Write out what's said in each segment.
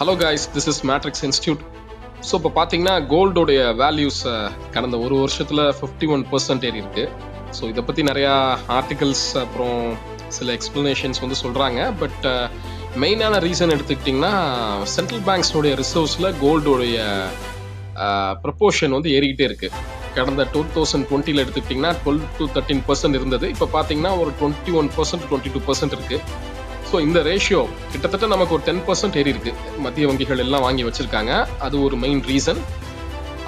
Hello guys, this is matrix institute. So இப்போ பார்த்தீங்கன்னா கோல்டோடைய values கடந்த ஒரு வருஷத்தில் 51% ஏறி இருக்கு. ஸோ இதை பற்றி நிறையா ஆர்டிகல்ஸ் அப்புறம் சில எக்ஸ்பிளனேஷன்ஸ் வந்து சொல்கிறாங்க. பட் மெயினான ரீசன் எடுத்துக்கிட்டிங்கன்னா சென்ட்ரல் பேங்க்ஸோடைய ரிசர்வ்ஸில் கோல்டோடைய ப்ரப்போர்ஷன் வந்து ஏறிக்கிட்டே இருக்குது. கடந்த 2020 எடுத்துக்கிட்டிங்கன்னா 12 to 13% இருந்தது. இப்போ பார்த்தீங்கன்னா ஒரு 21% 22% இருக்குது. ஸோ இந்த ரேஷியோ கிட்டத்தட்ட நமக்கு ஒரு 10% ஏறி இருக்கு. மத்திய வங்கிகள் எல்லாம் வாங்கி வச்சிருக்காங்க. அது ஒரு main reason.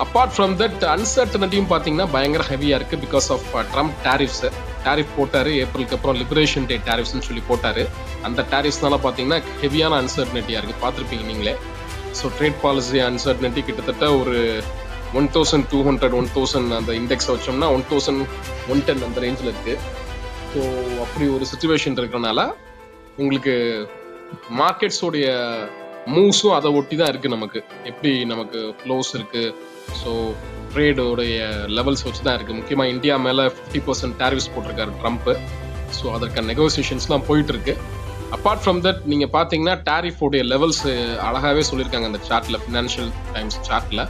Apart from that அன்சர்டனிட்டியும் பார்த்தீங்கன்னா பயங்கர ஹெவியாக இருக்குது பிகாஸ் ஆஃப் ட்ரம்ப் டேரிஃப் போட்டார். ஏப்ரலுக்கு அப்புறம் லிபரேஷன் டே டேரிஃப்ஸ்னு சொல்லி போட்டார். அந்த டேரிஃப்ஸ்னால பார்த்தீங்கன்னா ஹெவியான அன்சர்டனிட்டியாக இருக்குது. பார்த்துருப்பீங்க நீங்களே. ஸோ ட்ரேட் பாலிசி அன்சர்டனிட்டி கிட்டத்தட்ட ஒரு 1200 1000 அந்த இண்டெக்ஸை வச்சோம்னா 1110 அந்த ரேஞ்சில் இருக்குது. ஸோ அப்படி ஒரு சுச்சுவேஷன் இருக்கிறனால உங்களுக்கு மார்க்கெட்ஸோடைய மூவ்ஸும் அதை ஒட்டி தான் இருக்குது. எப்படி நமக்கு ஃப்ளோஸ் இருக்குது. ஸோ ட்ரேடோடைய லெவல்ஸ் வச்சு தான் இருக்குது. முக்கியமாக இந்தியா மேலே 50% டேரிஃப்ஸ் போட்டிருக்காரு ட்ரம்ப்பு. ஸோ அதற்கான நெகோசியேஷன்ஸ்லாம் போயிட்டுருக்கு. அப்பார்ட் ஃப்ரம் தட் நீங்கள் பார்த்தீங்கன்னா டேரிஃபோடைய லெவல்ஸ் அழகாகவே சொல்லியிருக்காங்க அந்த சார்ட்டில், ஃபினான்ஷியல் டைம்ஸ் சார்ட்டில்.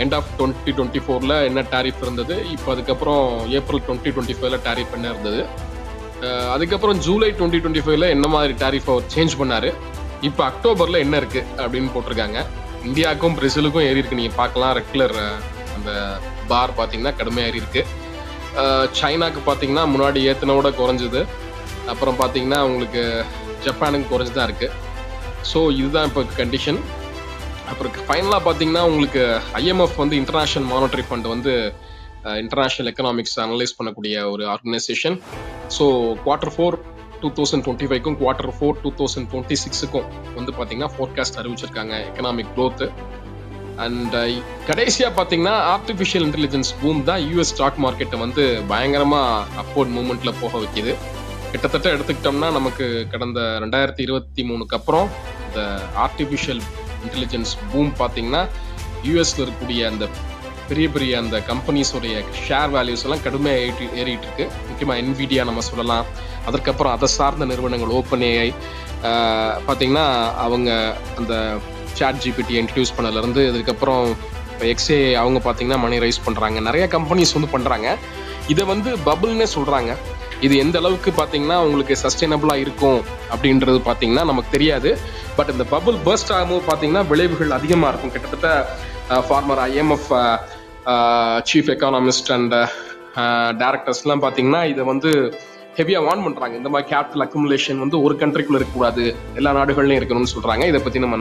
எண்ட் ஆஃப் 2024 என்ன டேரிஃப் இருந்தது, இப்போ அதுக்கப்புறம் ஏப்ரல் 2025 டேரிஃப் என்ன இருந்தது, அதுக்கப்புறம் ஜூலை 2025 என்ன மாதிரி டேரிஃப் அவர் சேஞ்ச் பண்ணாரு, இப்போ அக்டோபரில் என்ன இருக்கு அப்படின்னு போட்டிருக்காங்க. இந்தியாவுக்கும் பிரேசிலுக்கும் ஏறி இருக்கு. நீங்கள் பார்க்கலாம், ரெகுலர் அந்த பார் பார்த்தீங்கன்னா கடுமையாக ஏறி இருக்கு. சைனாக்கு பார்த்தீங்கன்னா முன்னாடி ஏத்தனோட குறைஞ்சது. அப்புறம் பார்த்தீங்கன்னா உங்களுக்கு ஜப்பானுக்கு குறைஞ்சு தான் இருக்கு. ஸோ இதுதான் இப்போ கண்டிஷன். அப்புறம் ஃபைனலாக பார்த்தீங்கன்னா உங்களுக்கு IMF வந்து இன்டர்நேஷனல் மானிட்டரி ஃபண்ட் வந்து இன்டர்நேஷ்னல் எக்கனாமிக்ஸ் அனலைஸ் பண்ணக்கூடிய ஒரு ஆர்கனைசேஷன். ஸோ Q4 2025க்கும் Q4 2026க்கும் வந்து பார்த்தீங்கன்னா ஃபோர்காஸ்ட் அறிவிச்சிருக்காங்க எக்கனாமிக் க்ரோத்து. அண்ட் கடைசியாக பார்த்தீங்கன்னா ஆர்டிஃபிஷியல் இன்டெலிஜென்ஸ் பூம் தான் யூஎஸ் ஸ்டாக் மார்க்கெட்டை வந்து பயங்கரமாக அப்வர்ட் மூவ்மெண்ட்டில் போக வைக்கிது. கிட்டத்தட்ட எடுத்துக்கிட்டோம்னா நமக்கு கடந்த 2023க்கு அப்புறம் இந்த ஆர்டிஃபிஷியல் இன்டெலிஜென்ஸ் பூம் பார்த்தீங்கன்னா யூஎஸ்ல இருக்கக்கூடிய அந்த பெரிய பெரிய அந்த கம்பெனிஸோடைய ஷேர் வேல்யூஸ் எல்லாம் கடுமையாக ஏறிட்டு இருக்கு. முக்கியமாக NVIDIA நம்ம சொல்லலாம். அதற்கப்புறம் அதை சார்ந்த நிறுவனங்கள் OpenAI பார்த்தீங்கன்னா அவங்க அந்த ChatGPT இன்ட்ரடியூஸ் பண்ணலேருந்து இதுக்கப்புறம் இப்போ XAI அவங்க பார்த்தீங்கன்னா மணி ரைஸ் பண்ணுறாங்க. நிறைய கம்பெனிஸ் வந்து பண்ணுறாங்க. இதை வந்து பபுள்னே சொல்கிறாங்க. இது எந்த அளவுக்கு பார்த்தீங்கன்னா உங்களுக்கு சஸ்டைனபிளாக இருக்கும் அப்படின்றது பார்த்தீங்கன்னா நமக்கு தெரியாது. பட் இந்த பபுள் பர்ஸ்ட் ஆகும்போது பார்த்தீங்கன்னா விளைவுகள் அதிகமாக இருக்கும். கிட்டத்தட்ட former IMF chief economist and டைரக்டர்ஸ்லாம் பார்த்தீங்கன்னா இதை வந்து ஹெவியாக வார்ன் பண்ணுறாங்க. இந்த மாதிரி கேபிட்டல் அக்குமுலேஷன் வந்து ஒரு கண்ட்ரிக்குள்ளே இருக்கக்கூடாது, எல்லா நாடுகள்லையும் இருக்கணும்னு சொல்கிறாங்க. இதை பற்றி நம்ம